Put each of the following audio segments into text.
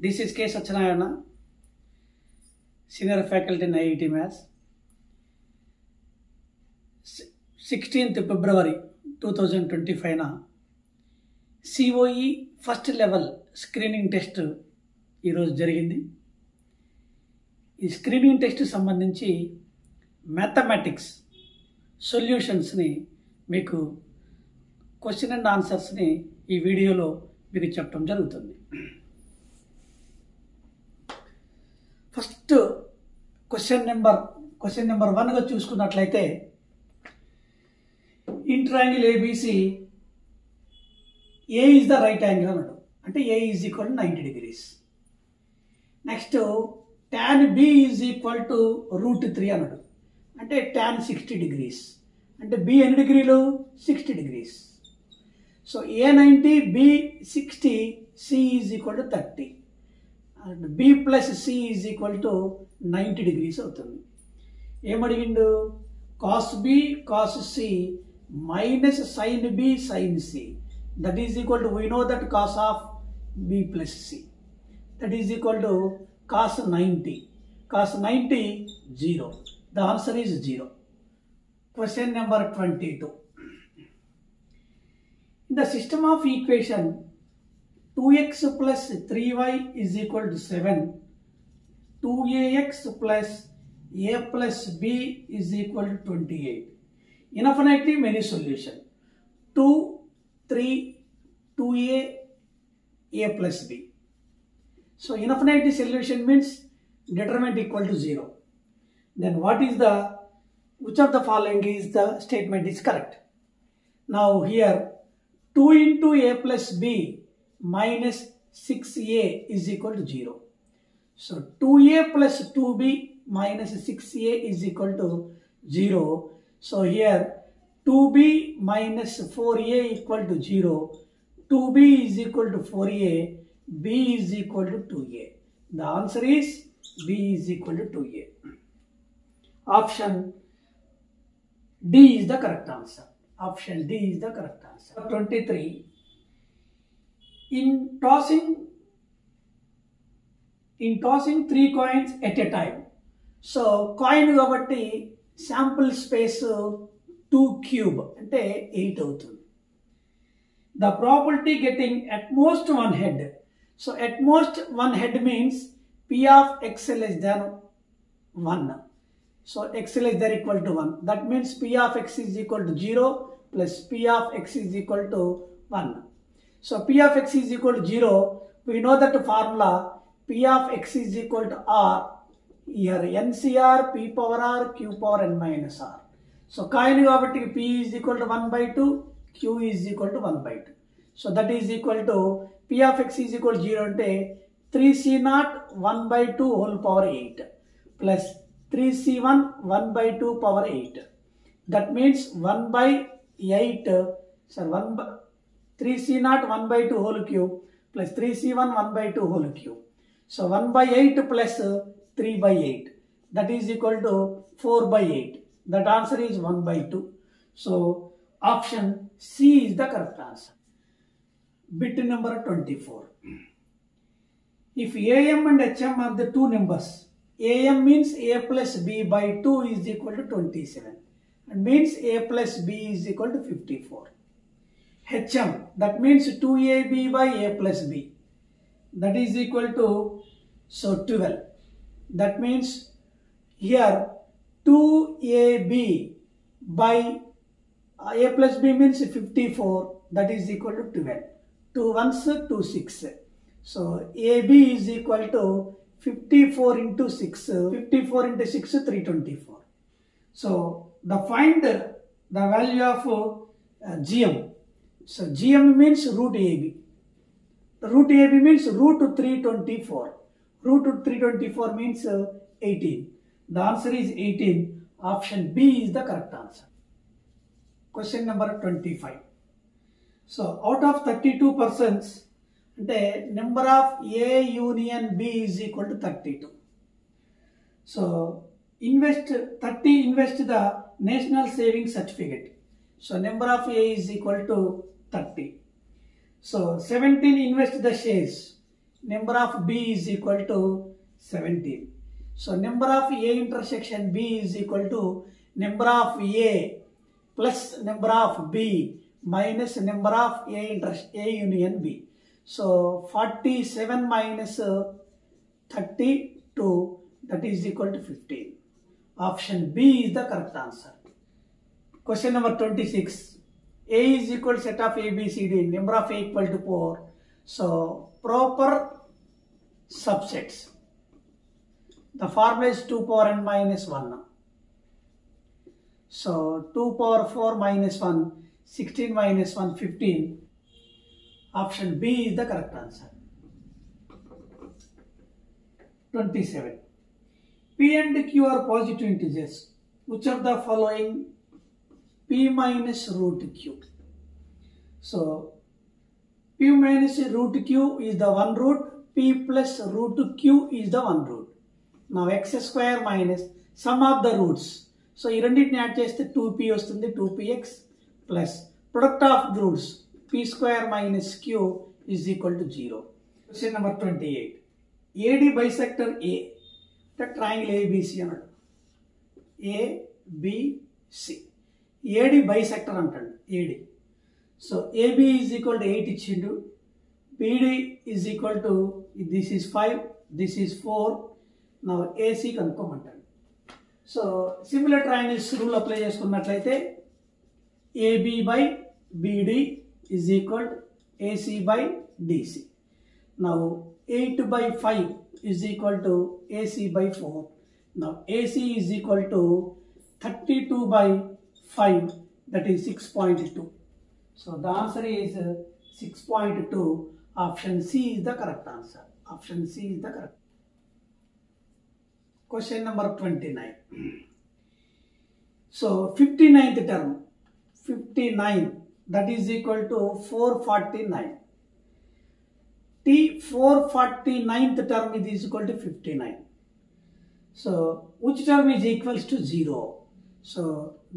This is K. Satyanarayana, Senior Faculty in IIT Maths. 16th February 2025 na COE first level screening test ఈరోజు జరిగింది. ఈ screening test సంబంధించి mathematics సొల్యూషన్స్ని మీకు question and ఆన్సర్స్ని ఈ వీడియోలో మీకు చెప్పడం జరుగుతుంది. ఫస్ట్ క్వశ్చన్ నెంబర్ 1గా చూసుకున్నట్లయితే in triangle ABC A is the right angle అన్నాడు. అంటే A is equal to 90 degrees. Next tan B is equal to √3 అన్నాడు. అంటే tan 60 degrees. అంటే బి ఎన్ని డిగ్రీలు? 60 degrees. So A 90, B 60, C is equal to 30 and B plus C is equal to 90 degrees అవుతుంది. ఏమడిగిండు? Cos B cos C minus sine B sine C, that is equal to, we know that cos of b plus c, that is equal to cos 90. Cos 90 0. The answer is 0. Question number 22. In the system of equation 2x plus 3y is equal to 7, 2ax plus a plus b is equal to 28. Infinitely many solution. 2, 3, 2a, a plus b. So infinity solution means determinant equal to 0. Then which of the following is the statement is correct? Now here 2 into a plus b minus 6a is equal to 0. So 2a plus 2b minus 6a is equal to 0. So here 2b minus 4a equal to 0, 2b is equal to 4a, b is equal to 2a. The answer is b is equal to 2a. Option D is the correct answer. Option D is the correct answer. 23. In tossing 3 coins at a time. So coin కాబట్టి sample space 2 cube అంటే 8 అవుతుంది. The probability getting at most one head. So at most one head means p of x less than 1. So x less than equal to 1. That means p of x is equal to 0 plus p of x is equal to 1. So p of x is equal to 0. We know that formula p of x is equal to r. Here NCR p power r q power n minus r. So coin కాబట్టి p is equal to 1/2, q is equal to 1/2. So that is equal to p of x is equal to 0 అంటే 3c0 1/2 whole power 8 plus 3c1 1/2 power 8. That means 1/8, 3c0 1/2 whole cube plus 3c1 1/2 whole cube. So 1/8 plus 3/8. That is equal to 4/8. That answer is 1/2. So option C is the correct answer. Bit number 24. If AM and HM are the two numbers, AM means A plus B by 2 is equal to 27 and means A plus B is equal to 54. HM, that means 2AB by A plus B, that is equal to 12. That means here 2AB by A plus B means 54, that is equal to 12. 2 ones 2 6. So AB is equal to 54 into 6. 54 into 6 324. So find the value of GM. So GM means root AB. The root AB means root 324. Root 324 means 18. The answer is 18. Option B is the correct answer. Question number 25. So out of 32%, the number of A union B is equal to 32. So invest the national savings certificate. So number of A is equal to 30. So 17 invest the shares. number of B is equal to 17. So number of A intersection B is equal to number of A plus number of B minus number of A union B. So 47 minus 32, that is equal to 15. Option B is the correct answer. Question number 26. A is equal to set of A, B, C, D, number of A equal to 4. So proper subsets. The formula is 2 power n minus 1. So 2 power 4 minus 1, 16 minus 1, 15. Option B is the correct answer. 27. P and Q are positive integers. Which of the following P minus root Q? So P minus root Q is the one root, P plus root Q is the one root. Now x square minus sum of the roots. So ఈ రెండింటిని add చేస్తే 2p వస్తుంది, 2px plus product of the roots p square minus q is equal to 0. Question number 28. AD bisector A, the triangle ABC అన్నాడు. ABC. AD bisector అంటాడు, AD. So AB is equal to 8 ఇచ్చిండు, BD is equal to, this is 5, this is 4. Now AC కనుక్కోమంటాడు. So similar triangles rule apply చేసుకున్నట్లయితే AB by BD is equal to AC by DC. Now 8 by 5 is equal to AC by 4. Now AC is equal to 32 by 5, that is 6.2. So the answer is 6.2. Option C is the correct answer. Option C is the correct. Question number 29. So 59th term, 59, that is equal to 449. T 449th term is equal to 59. So which term is equals to 0? So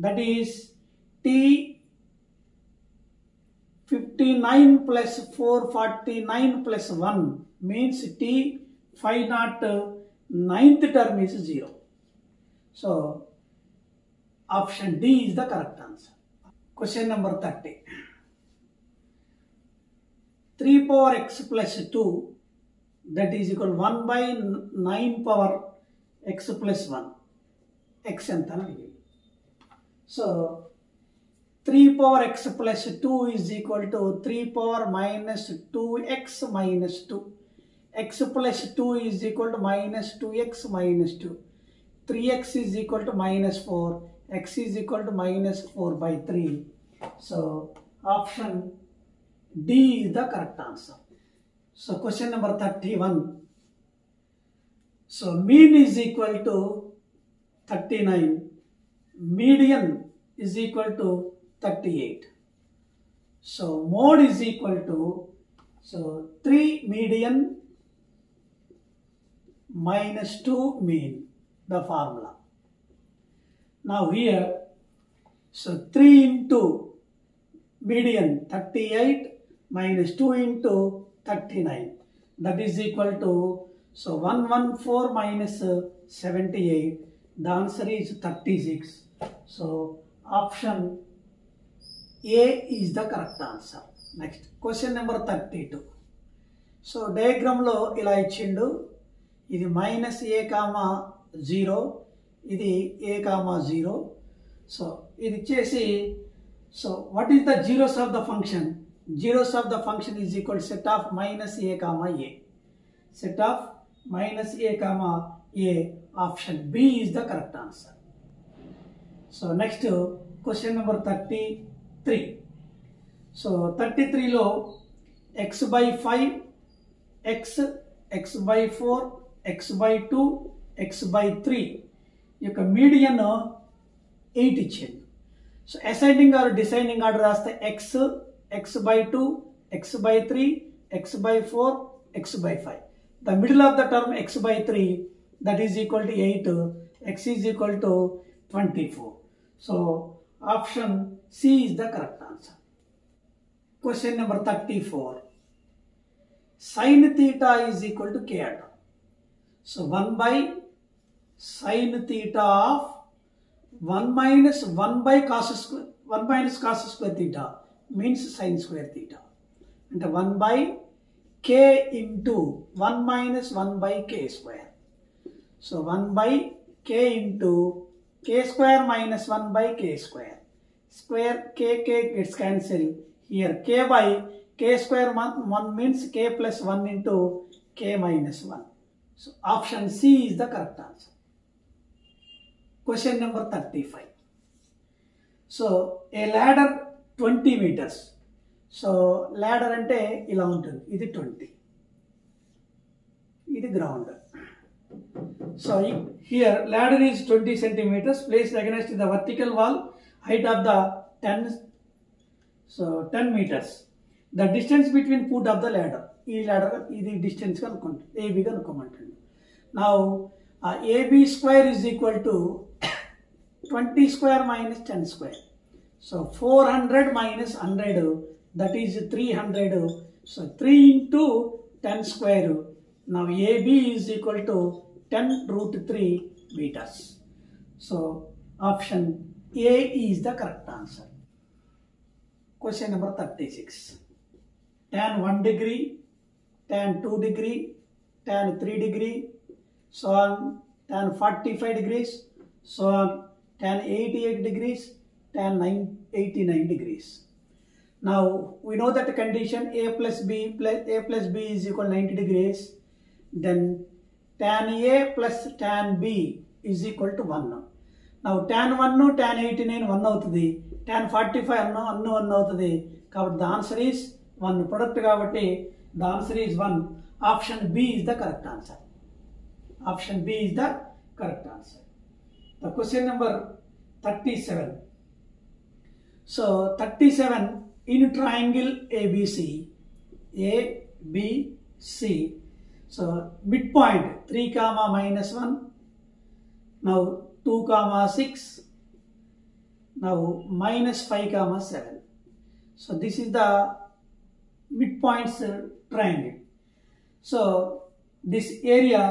that is T 59 plus 449 plus 1 means T 509th term is 0. So option D is the correct answer. Question number 30. 3 power x plus 2, that is equal to 1 by 9 power x plus 1. X anta. So 3 power x plus 2 is equal to 3 power minus 2x minus 2. X plus 2 is equal to minus 2x minus 2. 3x is equal to minus 4. X is equal to minus 4 by 3. So option D is the correct answer. So question number 31. So mean is equal to 39. Median is equal to 38. So mode is equal to, so 3 median minus 2 mean, the formula. Now here, so 3 into median 38 minus 2 into 39, that is equal to, so 114 minus 78, the answer is 36. So option A is the correct answer. Next, question number 32. So diagram lo ila ఇచ్చిండు, ఇది minus A comma 0, ఇది ఏ comma 0. So ఇది ఇచ్చేసి, so what is the zeros of the function? Zeros of the function is equal set of minus A comma A. Set of minus A comma A. Option B is the correct answer. So next question number 33. So 33లో x by 5, x by 4, x by 2, x by 3 యొక్క median 8 ఇచ్చింది. So ascending are descending order రాస్తే x by 2, x by 3, x by 4, x by 5. The middle of the term x by 3, that is equal to 8, x is equal to 24. So option C is the correct answer. Question number 34. sin theta is equal to k at. So 1 by sin theta of 1 minus 1 by cos square, 1 minus cos square theta means sin square theta. And 1 by k into 1 minus 1 by k square. So 1 by k into k square minus 1 by k square. Square k gets cancelled. Here k by k square 1 means k plus 1 into k minus 1. So option C is the correct answer. Question number 35. So a ladder 20 meters. So ladder ante ila untundi. Idi 20. Idi ground. So here ladder is 20 centimeters placed against the vertical wall, height of the 10 meters. The distance between foot of the ladder. This ladder is distance AB. Now AB square is equal to 20 square minus 10 square. So 400 minus 100, that is 300. So 3 into 10 square. Now AB is equal to 10 root 3 meters. So option A is the correct answer. Question number 36. Tan 1 degree, tan 2 degree, tan 3 degree, so on, tan 45 degrees, so on, tan 88 degrees, tan 89 degrees. Now we know that the condition A plus B is equal to 90 degrees. Then tan A plus tan B is equal to 1. Now tan 1 tan 89 1 అవుతుంది, tan 45 1 అవుతుంది. కాబట్టి the answer is 1. Product కాబట్టి the answer is 1. Option B is the correct answer. Option B is the correct answer. The question number 37. So 37, in triangle ABC, so midpoint 3 comma minus 1, now 2 comma 6, now minus 5 comma 7. So this is the midpoints triangle. So this area,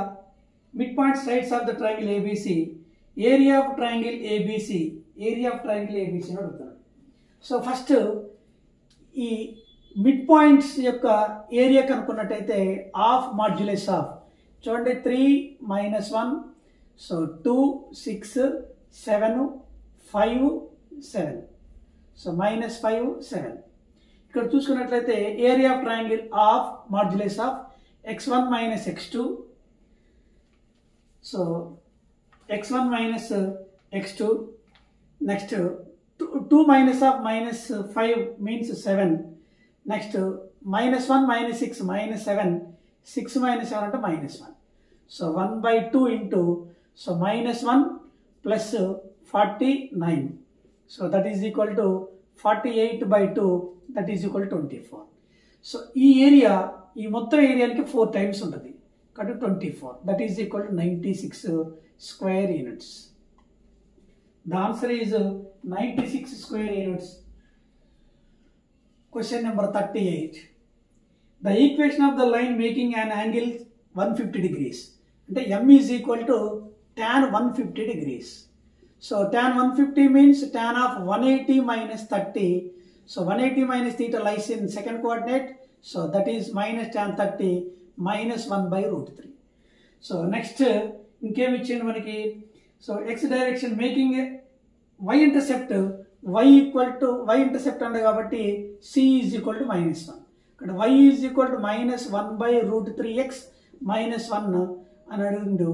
midpoint sides of the triangle ABC, area of triangle ABC అడుగుతున్నాడు. So first ఈ mid points యొక్క area కనుక్కున్నట్టయితే half modulus of, చూడండి 3 minus 1, so 2 6 7 5 7, so minus 5 7. ఇక్కడ చూసుకున్నట్లయితే area of triangle half modulus of x1 minus x2, so x1 minus x2, next 2 minus of minus 5 means 7, next minus 1 minus 6 minus 7, 6 minus 7 అంటే minus 1. So 1 by 2 into, so minus 1 plus 49, so that is equal to 48 by 2, that is equal to 24. So ఈ area, ఈ మొత్తం ఏరియానికి 4 times ఉంటుంది కాబట్టి 24, that is equal to 96 square units. The answer is 96 square units. Question number 38. The equation of the line making an angle 150 degrees. And M is equal to tan 150 degrees. So tan 150 means tan of 180 minus 30. So 180 minus theta lies in second coordinate. So that is minus tan 30 minus 1 by root 3. So next, ఇంకేమి ఇచ్చింది మనకి, so x direction making y intercept, y equal to y intercept అంటే కాబట్టి c is equal to -1. ఇక్కడ y is equal to -1 by root 3x -1 అని అడిగిండు.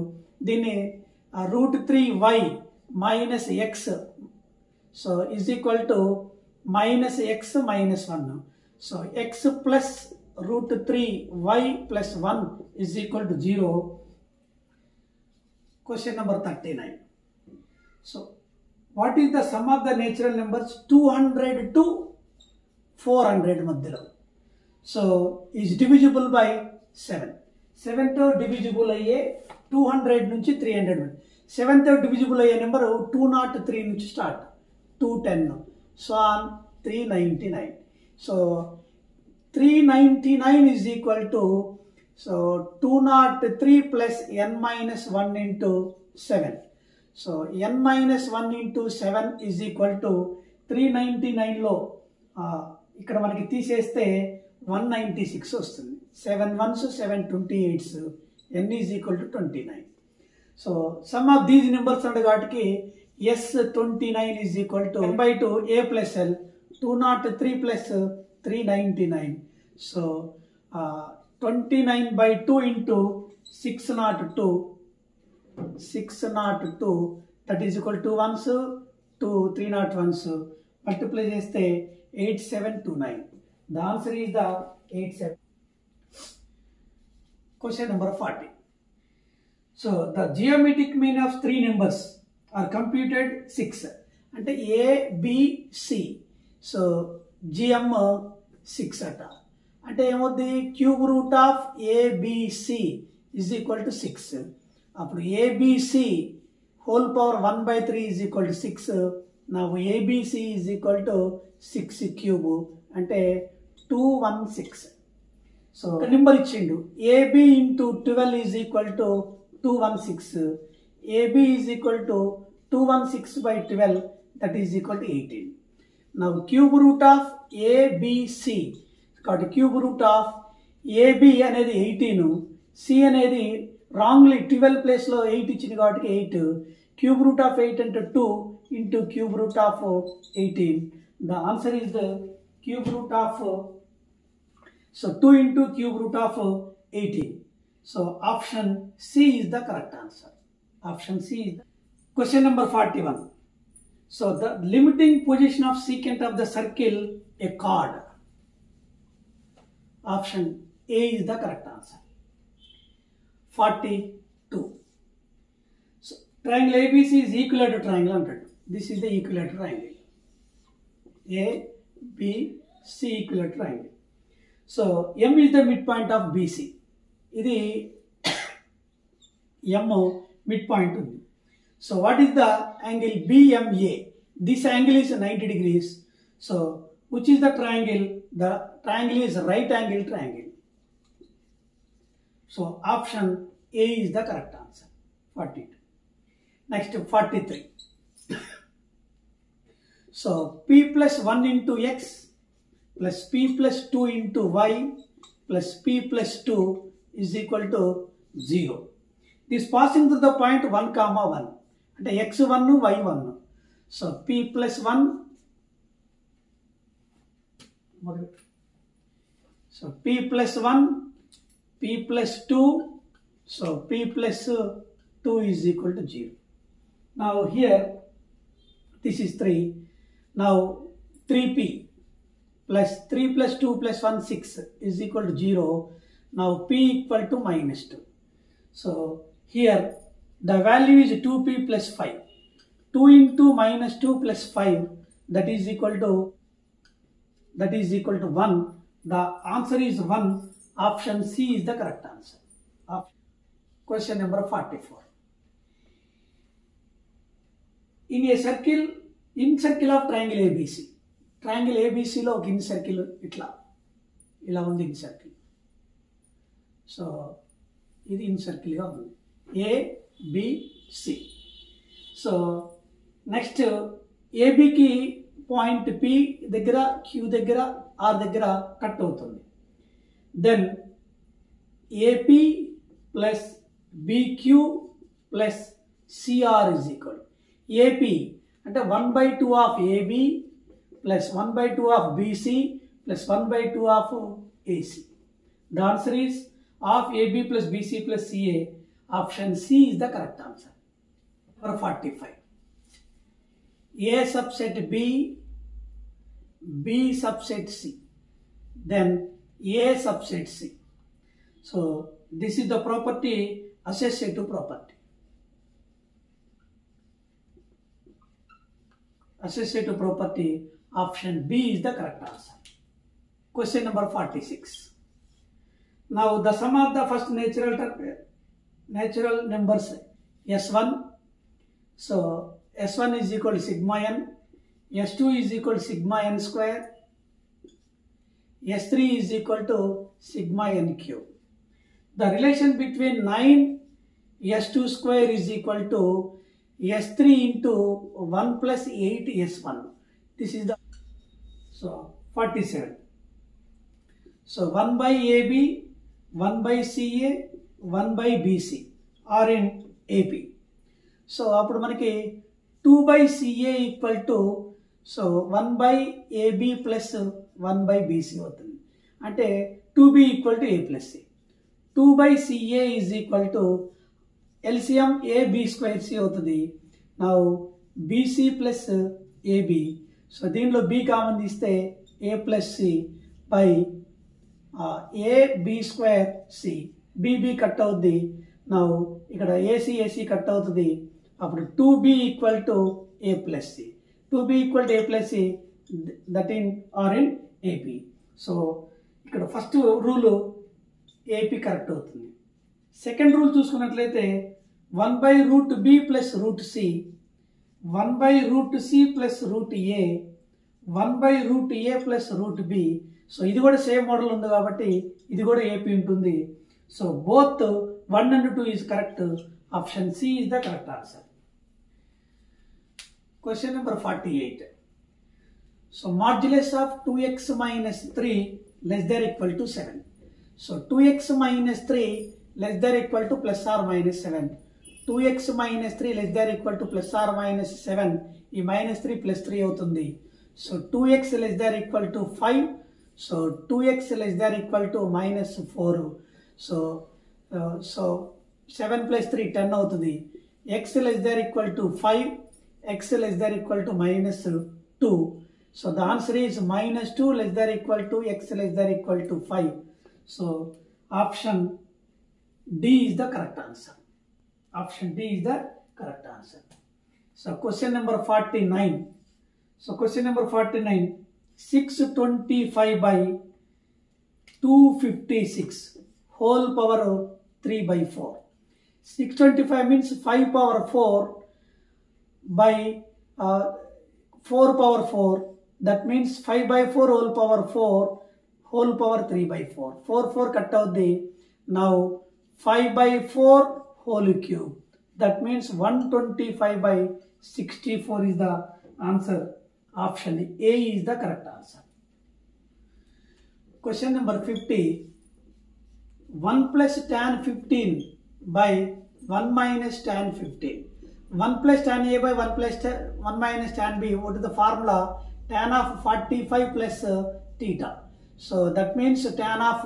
దీన్ని root 3y minus x, so is equal to -x -1. So x plus root 3y plus 1 is equal to 0. Question number 39. So what is the sum of the natural numbers 200 to 400 మధ్యలో? So is divisible by 7. 7తో divisible అయ్యే 200 నుంచి 300. 7తో divisible అయ్యే number 203 నుంచి start, 210, so on 399. So 399 is equal to, so 203 plus n minus 1 into 7. So n minus 1 into 7 is equal to 399 లో ఇక్కడ మనకి తీసేస్తే 196 వస్తుంది. 7 1s 7 28s, n is equal to 29. So some of these numbers అంటే కాబట్టి S29 is equal to n by 2 a plus l, 203 plus 399. So 29 by 2 into 602, 602, that is equal to 1s, 2 301s, multiply చేస్తే 8729. The answer is the 87. Question number 40. So the geometric mean of three numbers are computed 6. అంటే A, B, C. So GM 6 అట. అంటే ఏమవుద్ది, cube root of ABC is equal to 6. అప్పుడు ABC whole power 1/3 is equal to 6. Now ABC is equal to 6 cube అంటే 216. So number ఇచ్చిండు, AB into 12 is equal to 216. AB is equal to 216 by 12, that is equal to 18. Now cube root of ABC, కాబట్టి cube root of AB అనేది 18, C అనేది wrongly 12 ప్లేస్లో 8 ఇచ్చింది కాబట్టి 8. Cube root of 8 అంటే 2 into cube root of 18. The answer is the cube root of, so 2 into cube root of 18. So option C is the correct answer. Option C is the. Question number 41. So the limiting position of secant of the circle a chord. Option A is the correct answer. 42. So triangle ABC is equilateral triangle antaru. This is the equilateral triangle. A, B, C equilateral triangle. So M is the midpoint of BC. ఇది M midpoint ఉంది. So what is the angle BMA? This angle is 90 degrees. So which is the triangle? The triangle is right angle triangle. So option A is the correct answer. 42. Next 43. So P plus 1 into X plus P plus 2 into Y plus P plus 2 is equal to 0. This passing through the point 1, 1. అంటే x1 y1. So p plus 1, so p plus 1, p plus 2, so p plus 2 is equal to 0. Now here this is 3. Now 3p plus 3 plus 2 plus 1 6 is equal to 0. Now p equal to minus 2. So here the value is 2p plus 5. 2 into minus 2 plus 5, that is equal to 1. The answer is 1. Option C is the correct answer. Question number 44. In a circle, in circle of triangle ABC. Triangle ABC లో ఒక in circle ఇలా ఉంది in circle. So ఇది in సర్కిల్గా ఉంది ABC. So next ఏబికి point P దగ్గర, Q దగ్గర, ఆర్ దగ్గర కట్ అవుతుంది. Then AP plus BQ plus CR is equal. AP అంటే 1/2 of AB plus 1/2 of BC plus 1/2 of AC. The answer is of AB plus BC plus CA. Option C is the correct answer. Number 45. A subset B, B subset C, then A subset C. So this is the property, associative property. Associative property, option B is the correct answer. Question number 46. Now the sum of the first natural numbers S1. So S1 is equal to sigma n, S2 is equal to sigma n square, S3 is equal to sigma n cube. The relation between 9 S2 square is equal to S3 into 1 plus 8 S1. This is the, so 47. So 1 by AB, 1 by CA, 1 by BC are in AP. So appudu manaki 2 by CA equal to, so 1 by AB plus 1 by BC avutundi. Ante 2B equal to A plus C. 2 by CA is equal to LCM AB square C avutundi. Now BC plus AB. So deenlo B common tiste A plus C by A B square C. BB cut avuddi. Now ikkada AC cut avutadi. Appudu 2B equal to A plus C. 2B equal to A plus C, that in are in AP. So ikkada first rule AP correct avuthundi. Second rule chusukunnatlaithe 1 by root B plus root C, 1 by root C plus root A, 1 by root A plus root B. So ఇది కూడా same model ఉంది కాబట్టి ఇది కూడా AP ఉంటుంది. So both 1 and 2 is correct. Option C is the correct answer. Question number 48. So modulus of 2x minus 3 less than or equal to 7. So 2x minus 3 less than or equal to plus or minus 7. 2x minus 3 less than or equal to plus or minus 7. ఈ minus 3 plus 3 అవుతుంది. So 2x less than or equal to 5. So 2x less than or equal to minus 4. So 7 plus 3 10 అవుతుంది. X less than or equal to 5. X less than or equal to minus 2. So the answer is minus 2 less than or equal to x less than or equal to 5. So option D is the correct answer. Option D is the correct answer. So question number 49. So question number 49. 625 by 256 whole power 3 by 4. 625 means 5 power 4 by 4 power 4. That means 5 by 4 whole power 4 whole power 3 by 4. 4 cut out the, now 5 by 4 whole cube. That means 125 by 64 is the answer. Option A is the correct answer. Question number 50. 1 plus tan 15 by 1 minus tan 15. 1 plus tan A by 1 plus 1 minus tan B. What is the formula? Tan of 45 plus theta. So that means tan of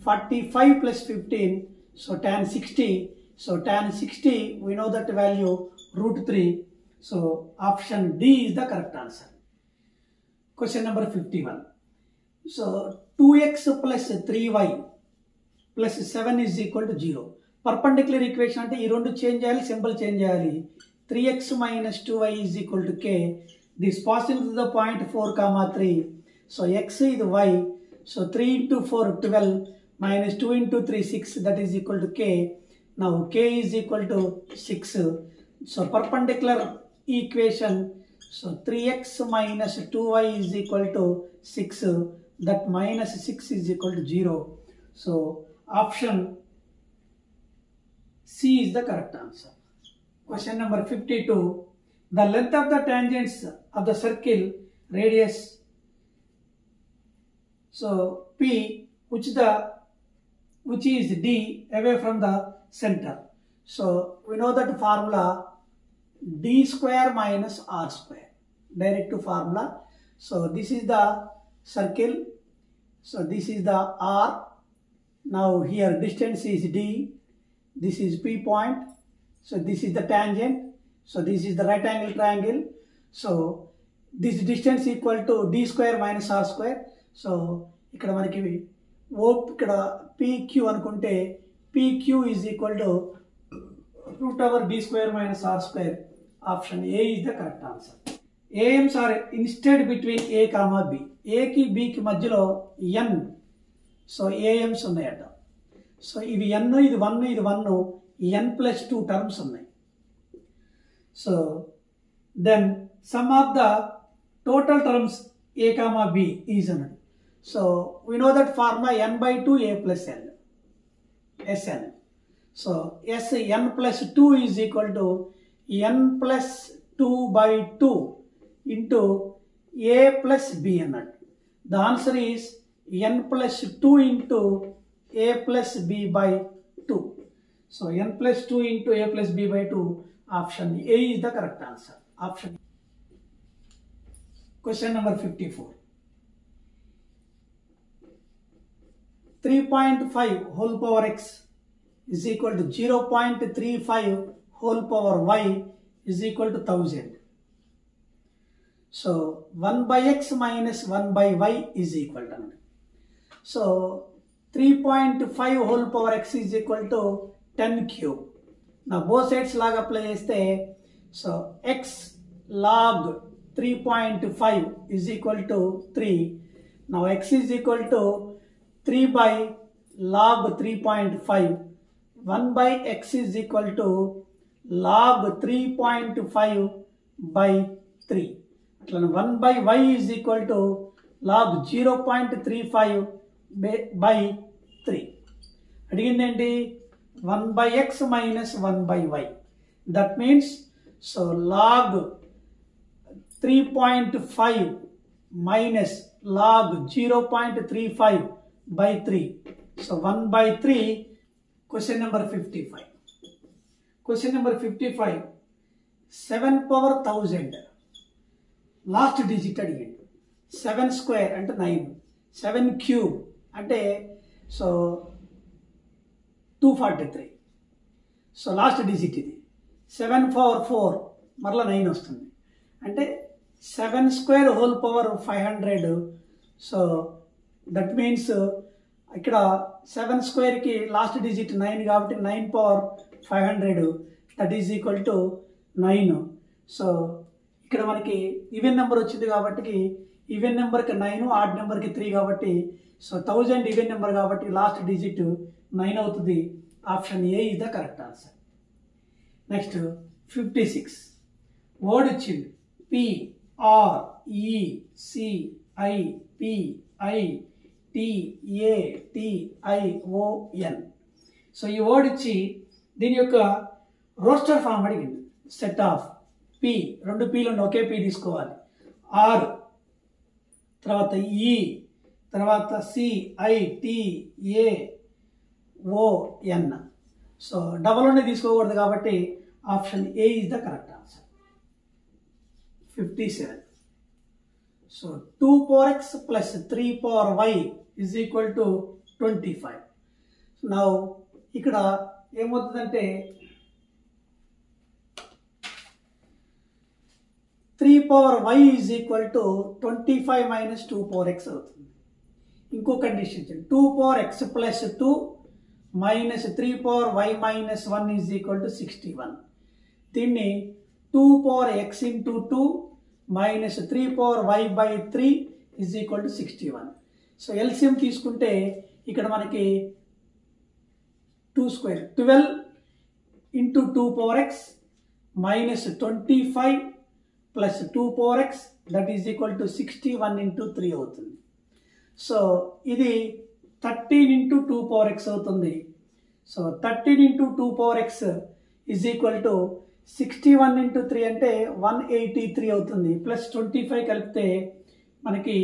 45 plus 15. So tan 60. So tan 60, we know that value root 3. So option D is the correct answer. Question number 51. So 2x plus 3y plus 7 is equal to 0. Perpendicular equation ante ee rendu change cheyali, symbol change cheyali. 3x minus 2y is equal to k. This passing to the point 4 comma 3. So x is y. So 3 into 4 12 minus 2 into 3 6, that is equal to k. Now k is equal to 6. So perpendicular equation. So 3x minus 2y is equal to 6. That minus 6 is equal to 0. So option C is the correct answer. Question number 52. The length of the tangents of the circle radius, so P, which is D away from the center. So we know that formula D square minus R square. Direct to formula. So this is the circle. So this is the R. Now here distance is D. This is P point. So this is the tangent. So this is the right angle triangle. So this distance equal to D square minus R square. So ikkada manaki ikkada PQ anukunte PQ is equal to root over D square minus R square. Option A is the correct answer. AMs are instead between A comma B. A ki B ki madhyalo N. So AMs unnayata. So ivi N, idi 1, idi 1, N plus 2 terms unnai. So then sum of the total terms A comma B is another. So we know that formula n by 2 a plus n, Sn. So Sn plus 2 is equal to n plus 2 by 2 into a plus b అన్నట్టు. The answer is n plus 2 into a plus b by 2. So n plus 2 into a plus b by 2, option A is the correct answer. Option. Question number 54. 3.5 whole power x is equal to 0.35 whole power y is equal to 1000. So 1 by x minus 1 by y is equal to. So 3.5 whole power x is equal to 10 cube. Now both sides log apply cheste, so x log 3.5 is equal to 3. Now x is equal to 3 by log 3.5. 1 by x is equal to log 3.5 by 3. 1 by y is equal to log 0.35 by 3. Adigindenti 1 by x minus 1 by y. That means, so log 3.5 minus log 0.35 by 3. So 1 by 3. Question number 55. Question number 55. 7 power 1000. Last digit అడిగింది. 7 square అంటే 9. 7 cube అంటే so 243. So last digit ఇది. 7 power 4 మరలా 9 వస్తుంది. అంటే 7 square whole power 500. So that means ఇక్కడ 7 square కి last digit 9 కాబట్టి 9 power 500 that is equal to 9. So ఇక్కడ మనకి ఈవెన్ నెంబర్ వచ్చింది కాబట్టి ఈవెన్ నెంబర్కి 9, ఆడ్ నెంబర్కి 3 కాబట్టి సో 1000 ఈవెన్ నెంబర్ కాబట్టి లాస్ట్ డిజిట్ 9 అవుతుంది. Option A is the correct answer. Next 56. Word వచ్చింది PRECIPITITION. సో ఈ వర్డ్ ఇచ్చి దీని యొక్క రోస్టర్ ఫామ్ అడిగింది. సెట్ ఆఫ్ పి, 2 పీలు ఉండి ఒకే పీ తీసుకోవాలి. ఆర్ తర్వాత ఈ తర్వాత CITAON. సో డబల్ ఉండి తీసుకోకూడదు కాబట్టి option A is the correct answer. 57. So 2 power x plus 3 power y is equal to 25. Now ఇక్కడ ఏమవుతుందంటే 3 power y is equal to 25 minus 2 power x అవుతుంది. ఇంకో condition 2 power x plus 2 minus 3 power y minus 1 is equal to 61. దీన్ని 2 power x into 2 minus 3 power y by 3 is equal to 61. So LCM తీసుకుంటే ఇక్కడ మనకి 2 square 12 into 2 power x minus 25 plus 2 power x that is equal to 61 into 3 అవుతుంది. So ఇది 13 into 2 power x అవుతుంది. So 13 into 2 power x is equal to 61 into 3 అంటే 183 అవుతుంది. Plus 25 కలిపితే మనకి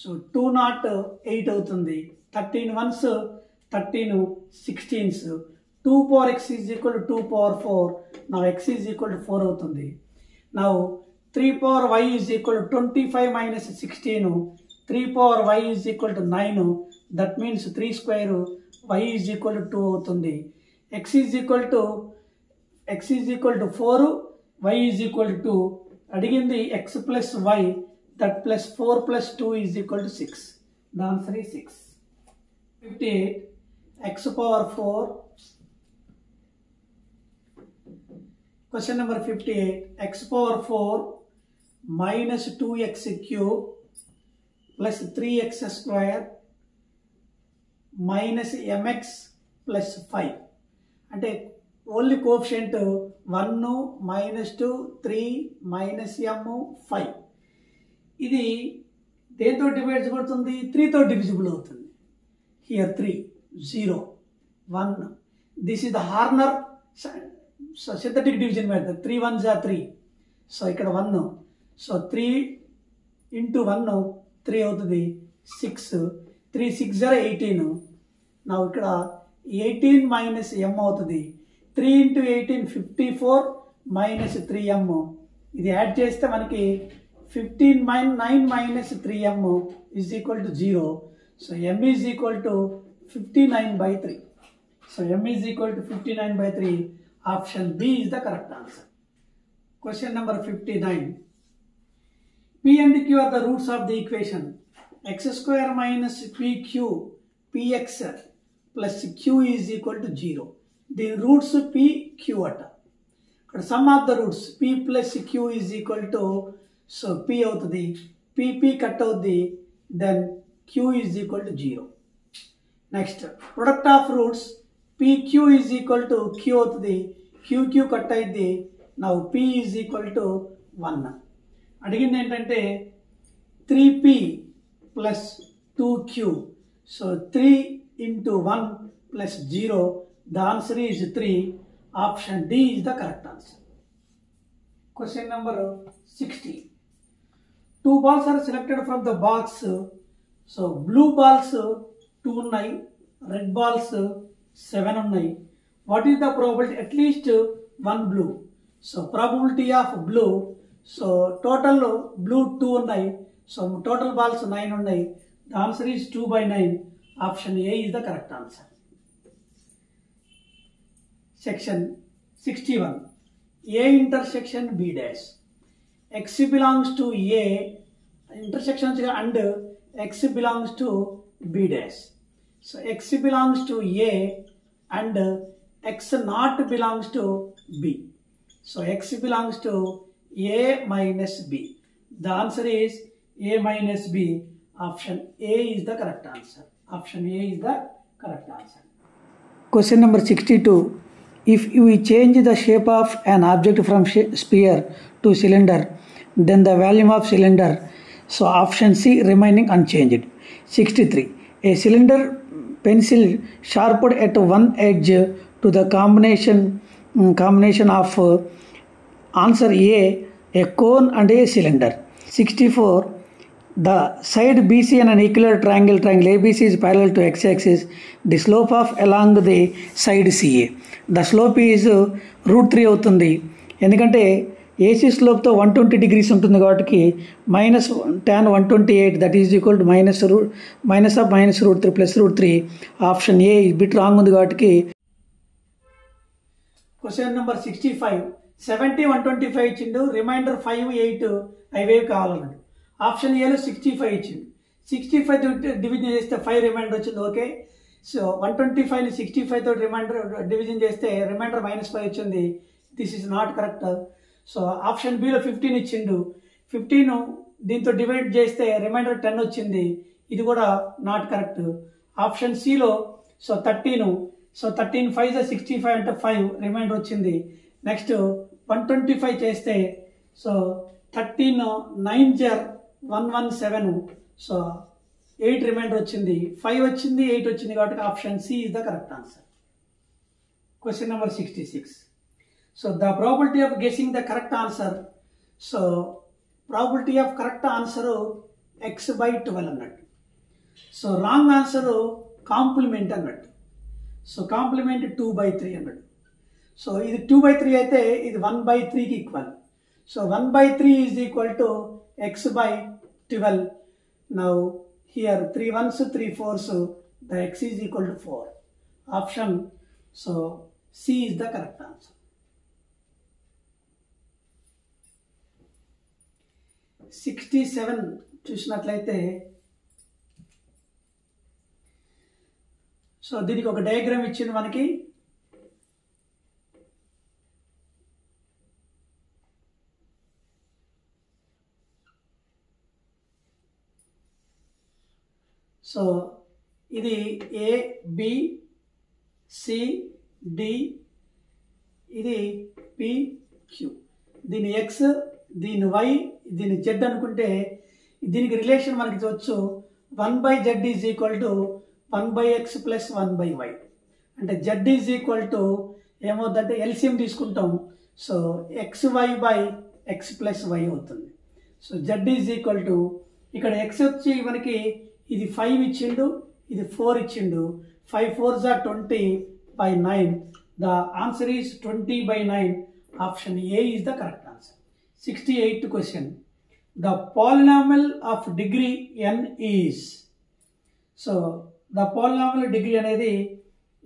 సో 208 అవుతుంది. 13 ones 13 16s. 2 power x is equal to 2 power 4. Now x is equal to 4 అవుతుంది. Now 3 power y is equal to 25 minus 16. 3 power y is equal to 9. That means 3 square y is equal to 2 అవుతుంది. x is equal to 4, y is equal to 2. అడిగింది x plus y, that plus 4 plus 2 is equal to 6. The answer is 6. 58. X power 4. Question number 58. X power 4 minus 2x cube plus 3x square minus mx plus 5. అంటే only coefficient 1 minus 2 3 minus m 5. ఇది దేంతో divide అవుతుంది? 3తో divisible అవుతుంది. Here 3 0 1. This is the Horner synthetic division method. 3 1s are 3. So ఇక్కడ 1. So 3 into 1 3 అవుతుంది. 6 3 6 are 18. నా ఇక్కడ 18 minus m అవుతుంది. 3 into 18 54 మైనస్ 3m. ఇది యాడ్ చేస్తే మనకి 9 minus 3m is equal to 0. So m is equal to 59/3. So m is equal to 59/3. Option B is the correct answer. Question number 59. P and Q are the roots of the equation x square minus pq px plus q is equal to 0. The roots p q at. Sum of the roots p plus q is equal to, so p out the p cut out the, then q is equal to 0. Next, product of roots pq is equal to q out the q cut out the, now p is equal to 1. అడిగింది ఏంటంటే 3p plus 2q. So 3 into 1 plus 0. The answer is 3. Option D is the correct answer. Question number 60. 2 balls are selected from the box. So blue balls 2 ఉన్నాయి, red balls 7 ఉన్నాయి. What is the probability? At least 1 blue. So probability of blue. So total blue 2 ఉన్నాయి. So total balls 9 ఉన్నాయి. The answer is 2/9. Option A is the correct answer. Section 61. A intersection B dash. X belongs to A intersection and X belongs to B dash. So X belongs to A and X not belongs to B. So X belongs to A minus B. The answer is A minus B. Option A is the correct answer. Option A is the correct answer. Question number 62. If we change the shape of an object from sphere to cylinder, then the volume of cylinder. So option C remaining unchanged. 63. A cylinder pencil sharpened at one edge to the combination of answer A cone and a cylinder. 64. The side BC and an equilateral triangle ABC is parallel to x-axis. The slope of along the side CA. The slope is √3 అవుతుంది. ఎందుకంటే AC స్లోప్తో 120 degrees ఉంటుంది కాబట్టి minus tan 128, that is equal to minus of minus √3 plus √3. Option A is bit wrong ఉంది కాబట్టి. Question number 65. 70 125 ఇచ్చిండు, reminder 5 8 అవేవి కావాలన్నాడు. Option ఏలో 65 ఇచ్చింది. 65 డివిజన్ చేస్తే 5 రిమైండర్ వచ్చింది. ఓకే. సో 125ని 65 తోటి రిమైండర్ డివిజన్ చేస్తే రిమైండర్ -5 వచ్చింది. This is not correct. So option below 15 ఇచ్చిండు. 15 దీంతో డివైడ్ చేస్తే రిమైండర్ 10 వచ్చింది. ఇది కూడా నాట్ కరెక్ట్. ఆప్షన్ సిలో సో 13. సో 13 5 65 అంటే 5 రిమైండర్ వచ్చింది. నెక్స్ట్ 125 చేస్తే సో 13 9 జర్ 117. సో 8 రిమైండర్ వచ్చింది. 5 వచ్చింది, 8 వచ్చింది కాబట్టి option C is the correct answer. Question number 66. So the probability of guessing the correct answer. So probability of correct answer x/12 అన్నట్టు. So wrong answer complement అన్నట్టు. So complement 2/3 అన్నట్టు. So ఇది 2/3 అయితే ఇది 1/3కి equal. So 1/3 is equal to x/12. Now here 3 1s 3 4s, the x is equal to 4. Option so C is the correct answer. 67 చూసినట్లయితే so దీనికి ఒక డయాగ్రామ్ ఇచ్చింది మనకి. సో ఇది A B C D, ఇది P PQ. దీని x, దీని y, దీని z అనుకుంటే దీనికి రిలేషన్ మనకి వచ్చు 1/z is equal to 1/x plus 1/y. అంటే z ఈజ్ ఈక్వల్ టు ఏమవుతుందంటే ఎల్సిఎం తీసుకుంటాం. So xy by x plus y అవుతుంది. So z is equal to ఇక్కడ x వచ్చి మనకి ఇది 5 ఇచ్చిండు, ఇది 4 ఇచ్చిండు. 5 4s are 20/9. The answer is 20/9. Option A is the correct answer. 68th question. The polynomial of degree n is. So the polynomial degree అనేది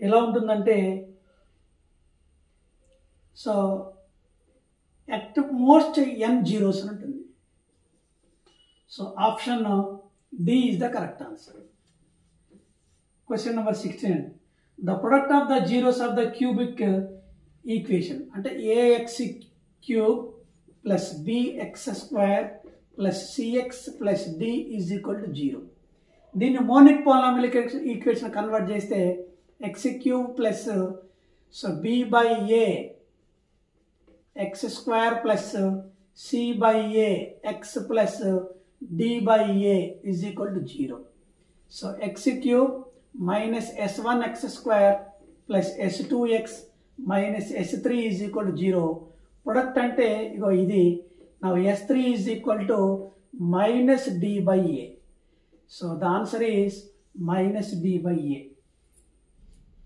ఎలా ఉంటుందంటే so at most n zeros ఉంటుంది. So option D is the correct answer. Question number 16. The product of the zeros of the cubic equation అంటే ax cube plus bx square plus cx plus d is equal to 0. దీన్ని monic polynomial equation convert చేస్తే x cube plus so b by a x square plus c by a x plus d by a is equal to 0. So x cube minus s1 x square plus s2x minus s3 is equal to 0. Product ante igo idi. Now s3 is equal to minus d by a. So the answer is minus d by a.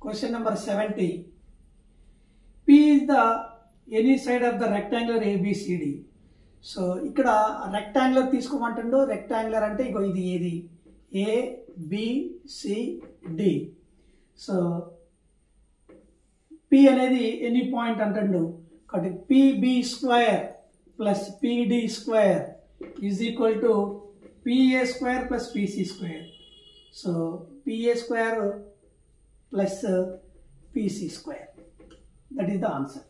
Question number 70. P is the any side of the rectangular ABCD. So ikkada rectangular తీసుకోమంటుండో. rectangular అంటే ఇగో ఇది ఏది A B C D. So P అనేది any point అంటుండు కాబట్టి PB square plus PD square is equal to PA square plus PC square. So PA square plus PC square. That is the answer.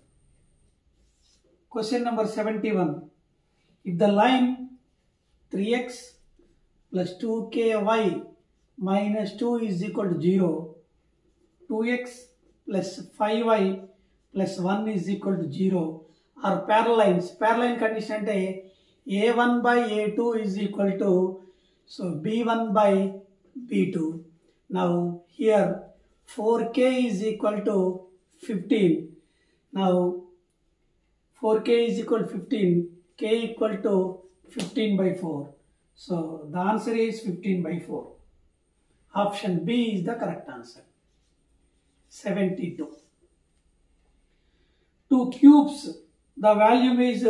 Question number 71. If the line 3x plus 2ky minus 2 is equal to 0, 2x plus 5y plus 1 is equal to 0 are parallel lines. Parallel line condition ante a1 by a2 is equal to so b1 by b2. Now here 4k is equal to 15. Now 4k is equal to 15, k equal to 15 by 4. So the answer is 15 by 4. Option B is the correct answer. 72. 2 cubes, the volume is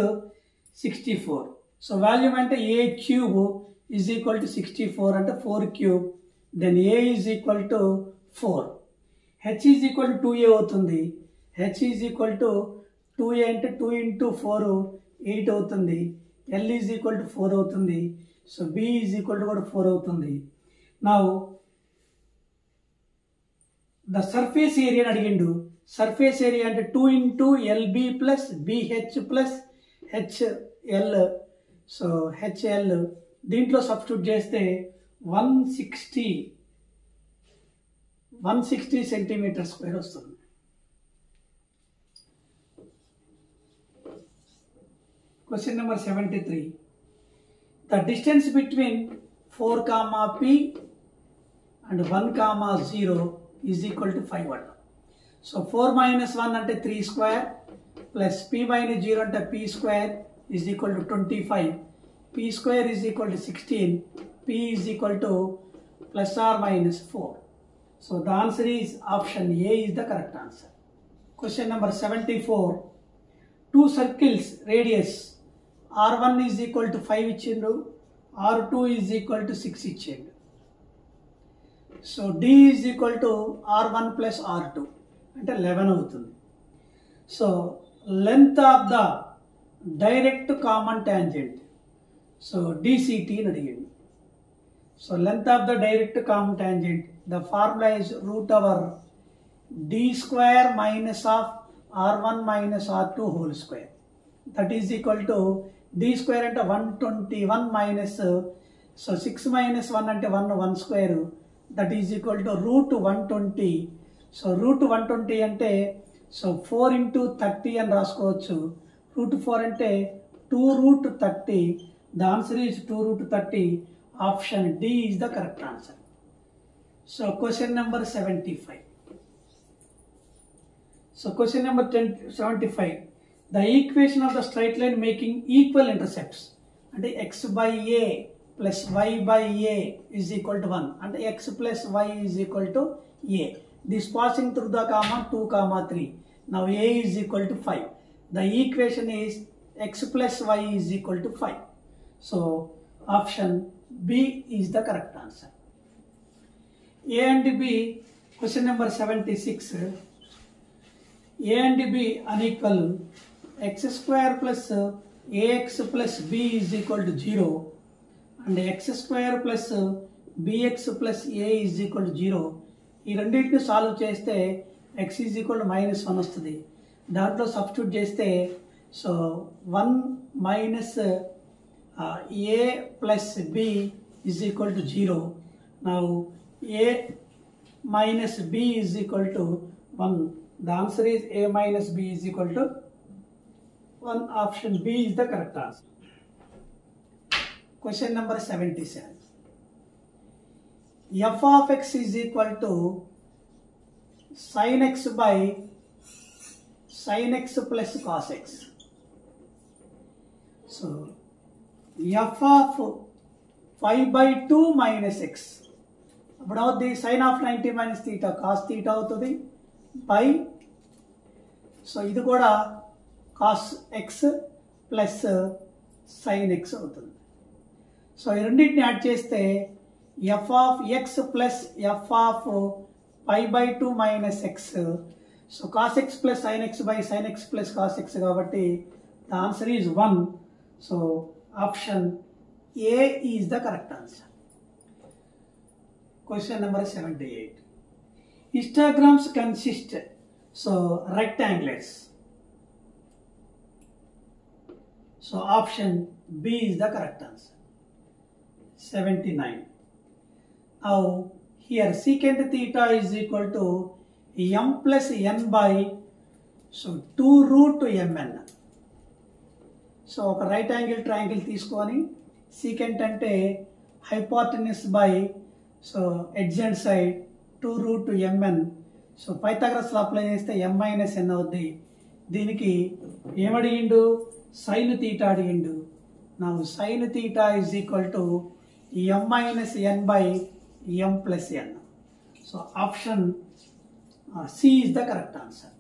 64. So volume ante a cube is equal to 64 ante 4 cube. Then a is equal to 4. H is equal to 2a అవుతుంది. H is equal to 2a అంటే 2 into 4 8 అవుతుంది. L is equal to 4 అవుతుంది. So B is equal to కూడా 4 అవుతుంది. Now the surface area అని అడిగిండు. Surface area అంటే 2 into LB plus BH plus HL. So HL దీంట్లో సబ్స్టిట్యూట్ చేస్తే 160 సెంటీమీటర్ స్క్వేర్ వస్తుంది. Question number 73. The distance between 4 comma P and 1 comma 0 is equal to 5 అంట. So 4 minus 1 అంటే 3 square plus P minus 0 అంటే P square is equal to 25. P square is equal to 16. P is equal to plus or minus 4. So the answer is option A is the correct answer. Question number 74. Two circles radius R1 is equal to 5 ఇచ్చిండు, R2 is equal to 6 ఇచ్చిండు. So D is equal to R1 plus R2 అంటే 11 అవుతుంది. So length of the direct common tangent so DCT అని అడిగింది. So length of the direct common tangent the formula is root over D square minus of R1 minus R2 whole square. That is equal to D square అంటే 121 minus so 6 minus 1 అంటే 1 square. That is equal to root 120. So root 120 అంటే so 4 into 30 అని రాసుకోవచ్చు. √4 అంటే 2√30. The answer is 2√30. Option D is the correct answer. So question number 75. So question number 75. The equation of the straight line making equal intercepts and x by a plus y by a is equal to 1 and x plus y is equal to a. This passing through the comma 2 comma 3. Now a is equal to 5. The equation is x plus y is equal to 5. So option B is the correct answer. A and B, question number 76. A and B unequal. X square plus ax plus b is equal to 0 and x square plus bx plus a is equal to 0. ఈ రెండింటిని solve చేస్తే x is equal to -1 వస్తుంది. దాంట్లో substitute చేస్తే so 1 minus a plus b is equal to 0. Now a minus b is equal to 1. The answer is a minus b is equal to 1. Option B is the correct answer. Question number 77. F of x is equal to sin x by sin x plus cos x. So f of 5/2 minus x. Now the sin of 90 minus theta cos theta అవుతుంది by. So ఇది కూడా cos x plus sin x అవుతుంది. So ఈ రెండింటిని add చేస్తే f of x plus f of 5/2 minus x. So cos x plus sin x by sin x plus cos x కాబట్టి the answer is 1. So option A is the correct answer. Question number 78. Histograms consist so rectangles. So option B is the correct answer. 79. Now here secant theta is equal to m plus n by so 2√mn. So ఒక right angle triangle తీసుకొని secant అంటే hypotenuse by so ఎడ్జెంట్ side 2√mn. So Pythagoras law apply చేస్తే m minus n అవుద్ది. దీనికి ఏమడిగిండు? Sine theta అడిగిండు. నా sine theta is equal to m minus n by m plus n. So option C is the correct answer.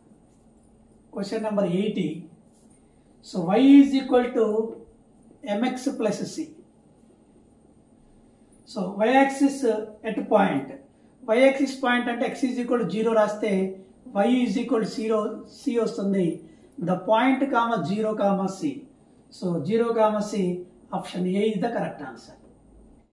Question number 80. So y is equal to mx plus c. So y-axis at point. Y-axis point అంటే x is equal to 0 రాస్తే y is equal to 0 c వస్తుంది. The point comma 0 comma c. So 0 comma c option A is the correct answer.